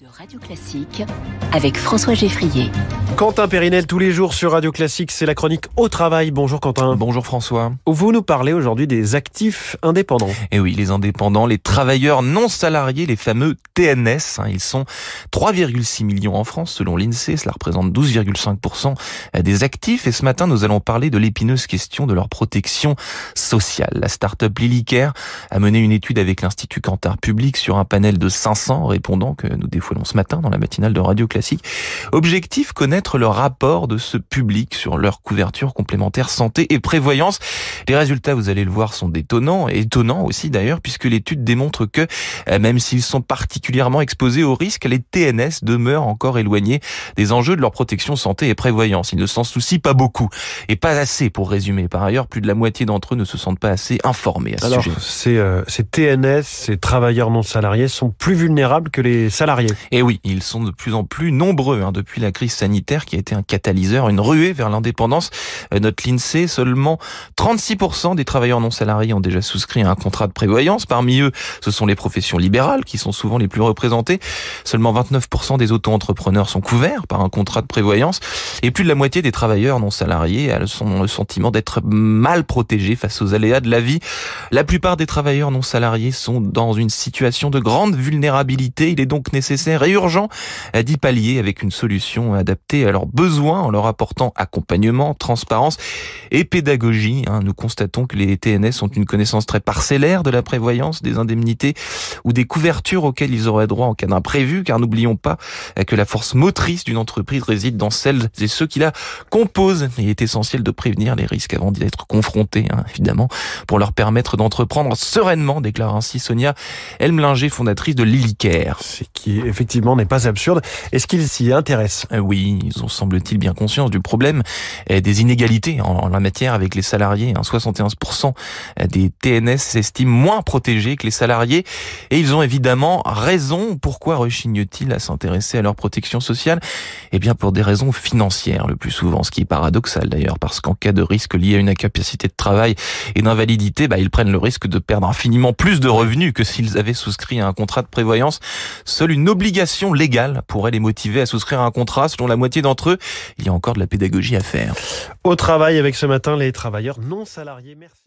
De Radio Classique avec François Geffrier. Quentin Périnel, tous les jours sur Radio Classique, c'est la chronique au travail. Bonjour Quentin. Bonjour François. Vous nous parlez aujourd'hui des actifs indépendants. Et oui, les indépendants, les travailleurs non salariés, les fameux TNS, ils sont 3,6 millions en France selon l'INSEE, cela représente 12,5% des actifs. Et ce matin, nous allons parler de l'épineuse question de leur protection sociale. La start-up Lilycare a mené une étude avec l'Institut Kantar Public sur un panel de 500 répondants que nous dévoilons ce matin dans la matinale de Radio Classique. Objectif, connaître le rapport de ce public sur leur couverture complémentaire santé et prévoyance. Les résultats, vous allez le voir, sont étonnants aussi d'ailleurs, puisque l'étude démontre que même s'ils sont particulièrement exposés aux risques, les TNS demeurent encore éloignés des enjeux de leur protection santé et prévoyance. Ils ne s'en soucient pas beaucoup et pas assez pour résumer. Par ailleurs, plus de la moitié d'entre eux ne se sentent pas assez informés à ce sujet. Ces TNS, ces travailleurs non salariés, sont plus vulnérables que les salariés. Et oui, ils sont de plus en plus nombreux depuis la crise sanitaire qui a été un catalyseur, une ruée vers l'indépendance. Note l'INSEE, seulement 36% des travailleurs non salariés ont déjà souscrit à un contrat de prévoyance. Parmi eux, ce sont les professions libérales qui sont souvent les plus représentées. Seulement 29% des auto-entrepreneurs sont couverts par un contrat de prévoyance. Et plus de la moitié des travailleurs non salariés ont le sentiment d'être mal protégés face aux aléas de la vie. La plupart des travailleurs non salariés sont dans une situation de grande vulnérabilité. Il est donc nécessaire et urgent d'y pallier avec une solution adaptée à leurs besoins en leur apportant accompagnement, transparence et pédagogie. Nous constatons que les TNS ont une connaissance très parcellaire de la prévoyance, des indemnités ou des couvertures auxquelles ils auraient droit en cas d'imprévu, car n'oublions pas que la force motrice d'une entreprise réside dans celles et ceux qui la composent. Il est essentiel de prévenir les risques avant d'y être confrontés, évidemment, pour leur permettre d'entreprendre sereinement, déclare ainsi Sonia Elmlinger, fondatrice de Lilycare. Ce qui, effectivement, n'est pas absurde. Est-ce qu'ils s'y intéressent ? Oui, ils ont, semble-t-il, bien conscience du problème des inégalités en la matière avec les salariés. 71% des TNS s'estiment moins protégés que les salariés et ils ont évidemment raison. Pourquoi rechignent-ils à s'intéresser à leur protection sociale ? Eh bien, pour des raisons financières le plus souvent, ce qui est paradoxal d'ailleurs, parce qu'en cas de risque lié à une incapacité de travail et d'invalidité, ils prennent le risque de perdre infiniment plus de revenus que s'ils avaient souscrit à un contrat de prévoyance. Seule une obligation légale pourrait les motiver à souscrire à un contrat. Selon la moitié d'entre eux, il y a encore de la pédagogie à faire. Au travail avec ce matin les travailleurs non salariés. Merci.